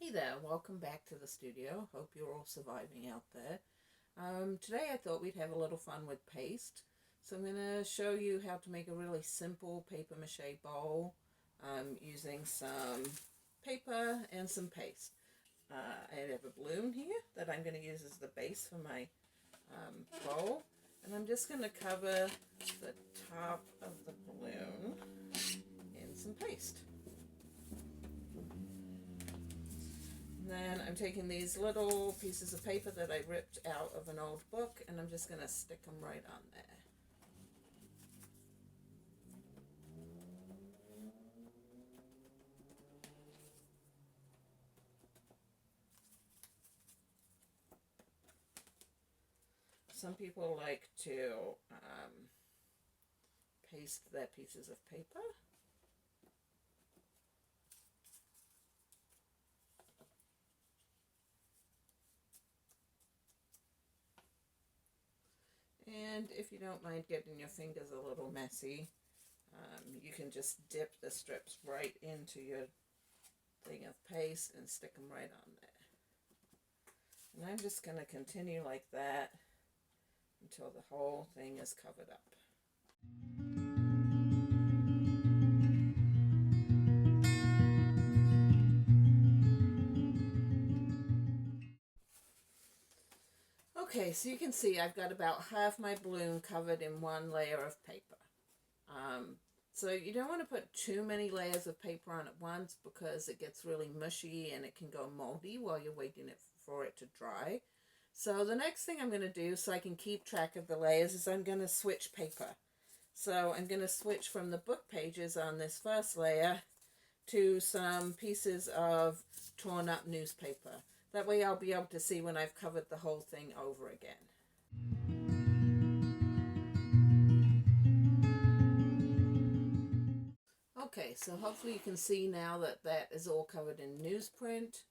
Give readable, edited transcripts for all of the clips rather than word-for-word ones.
Hey there, welcome back to the studio. Hope you're all surviving out there. Today I thought we'd have a little fun with paste. So I'm going to show you how to make a really simple paper mache bowl using some paper and some paste. I have a balloon here that I'm going to use as the base for my bowl. And I'm just going to cover the top of the balloon in some paste. Then I'm taking these little pieces of paper that I ripped out of an old book, and I'm just going to stick them right on there. Some people like to paste their pieces of paper. And if you don't mind getting your fingers a little messy, you can just dip the strips right into your thing of paste and stick them right on there. And I'm just going to continue like that until the whole thing is covered up. Okay, so you can see I've got about half my balloon covered in one layer of paper. So you don't want to put too many layers of paper on at once because it gets really mushy and it can go moldy while you're waiting for it to dry. So the next thing I'm going to do so I can keep track of the layers is I'm going to switch paper. So I'm going to switch from the book pages on this first layer to some pieces of torn up newspaper. That way I'll be able to see when I've covered the whole thing over again. Okay, so hopefully you can see now that that is all covered in newsprint.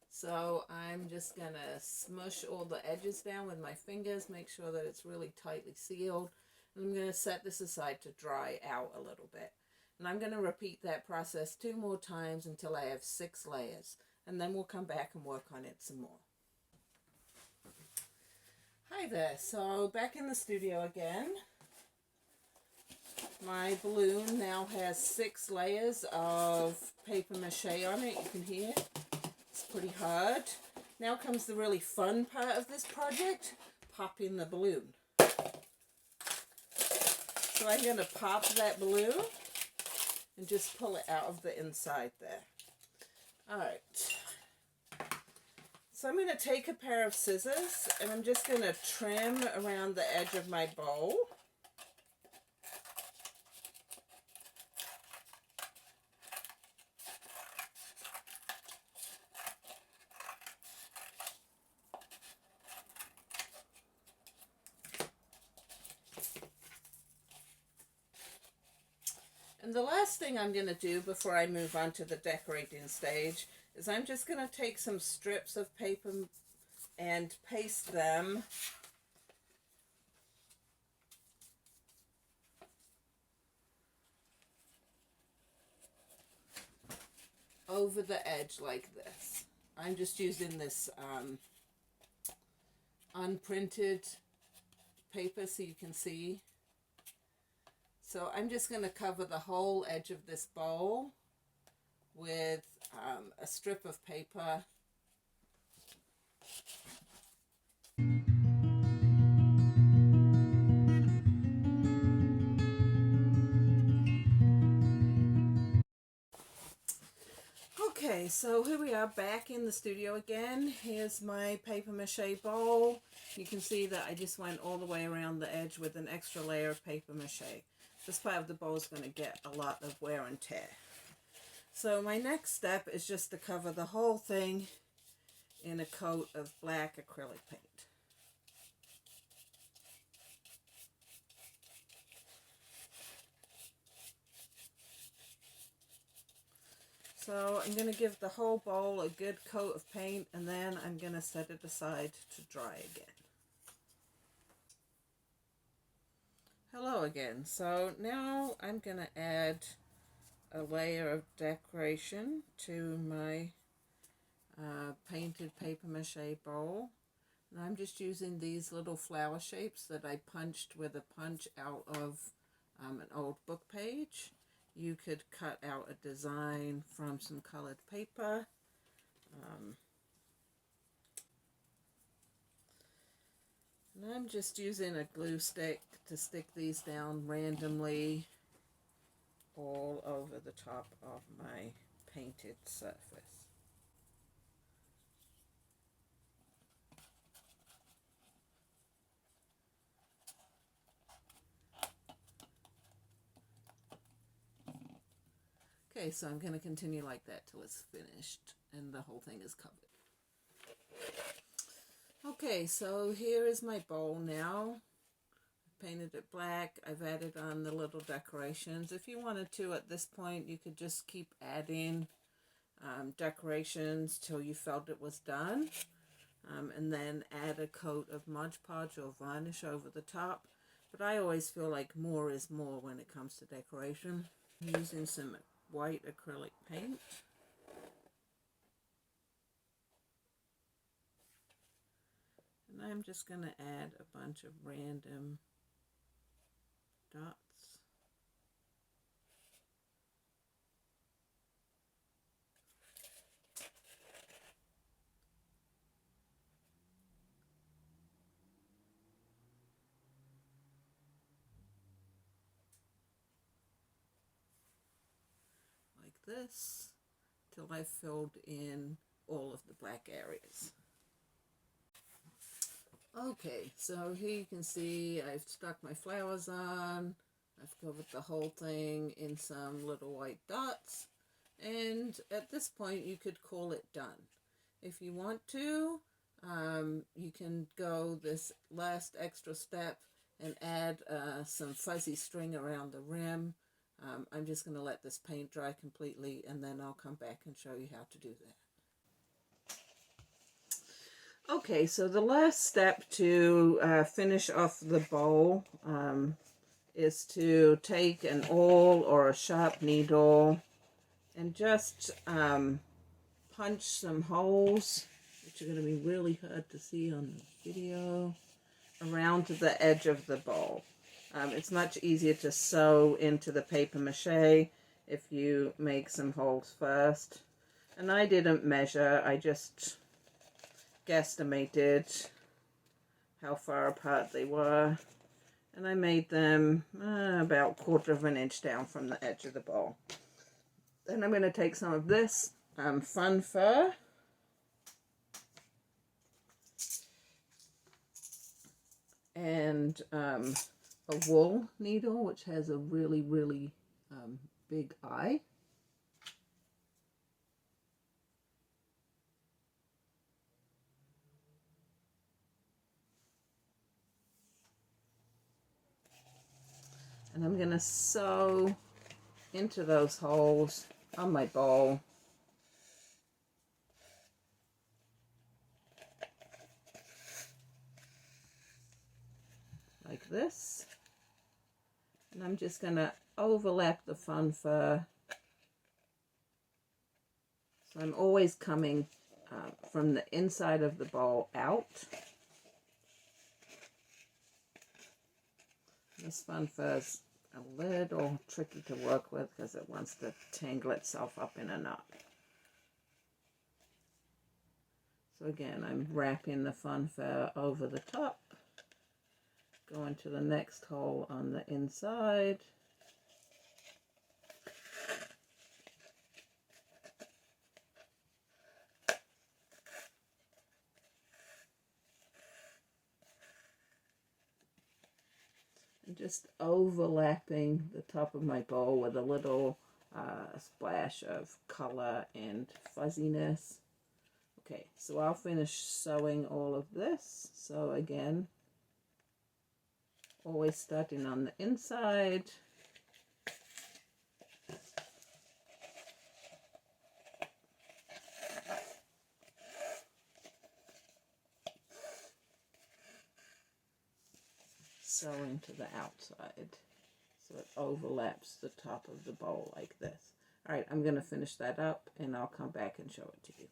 So I'm just going to smush all the edges down with my fingers, make sure that it's really tightly sealed. And I'm going to set this aside to dry out a little bit. And I'm going to repeat that process 2 more times until I have 6 layers. And then we'll come back and work on it some more. Hi there, so back in the studio again. My balloon now has 6 layers of paper mache on it. You can hear it's pretty hard. Now comes the really fun part of this project, popping the balloon. So I'm going to pop that balloon and just pull it out of the inside there. Alright. So I'm going to take a pair of scissors and I'm just going to trim around the edge of my bowl. And the last thing I'm going to do before I move on to the decorating stage is I'm just going to take some strips of paper and paste them over the edge like this. I'm just using this unprinted paper so you can see. So I'm just going to cover the whole edge of this bowl with a strip of paper. Okay, so here we are back in the studio again. Here's my paper mache bowl. You can see that I just went all the way around the edge with an extra layer of paper mache. This part of the bowl is going to get a lot of wear and tear. So my next step is just to cover the whole thing in a coat of black acrylic paint. So I'm going to give the whole bowl a good coat of paint and then I'm going to set it aside to dry again. Hello again. So now I'm going to add a layer of decoration to my painted paper mache bowl. And I'm just using these little flower shapes that I punched with a punch out of an old book page. You could cut out a design from some colored paper. And I'm just using a glue stick to stick these down randomly all over the top of my painted surface. Okay, so I'm going to continue like that till it's finished and the whole thing is covered. Okay, so here is my bowl now. I painted it black. I've added on the little decorations. If you wanted to at this point, you could just keep adding decorations till you felt it was done. And then add a coat of Mod Podge or varnish over the top. But I always feel like more is more when it comes to decoration. I'm using some white acrylic paint. And I'm just going to add a bunch of random dots. Like this, till I've filled in all of the black areas. Okay, so here you can see I've stuck my flowers on. I've covered the whole thing in some little white dots. And at this point you could call it done. If you want to, you can go this last extra step and add some fuzzy string around the rim. I'm just going to let this paint dry completely and then I'll come back and show you how to do that. Okay, so the last step to finish off the bowl is to take an awl or a sharp needle and just punch some holes, which are going to be really hard to see on the video, around the edge of the bowl. It's much easier to sew into the paper mache if you make some holes first. And I didn't measure, I just guesstimated how far apart they were. And I made them about 1/4 of an inch down from the edge of the bowl. Then I'm going to take some of this fun fur and a wool needle, which has a really, really big eye. And I'm going to sew into those holes on my bowl. Like this. And I'm just going to overlap the fun fur. So I'm always coming from the inside of the bowl out. This fun fur's a little tricky to work with because it wants to tangle itself up in a knot. So again, I'm wrapping the fun fur over the top, going to the next hole on the inside. And just overlapping the top of my bowl with a little splash of color and fuzziness. Okay, so I'll finish sewing all of this. So again, always starting on the inside. Sewing to the outside so it overlaps the top of the bowl like this. Alright, I'm going to finish that up and I'll come back and show it to you.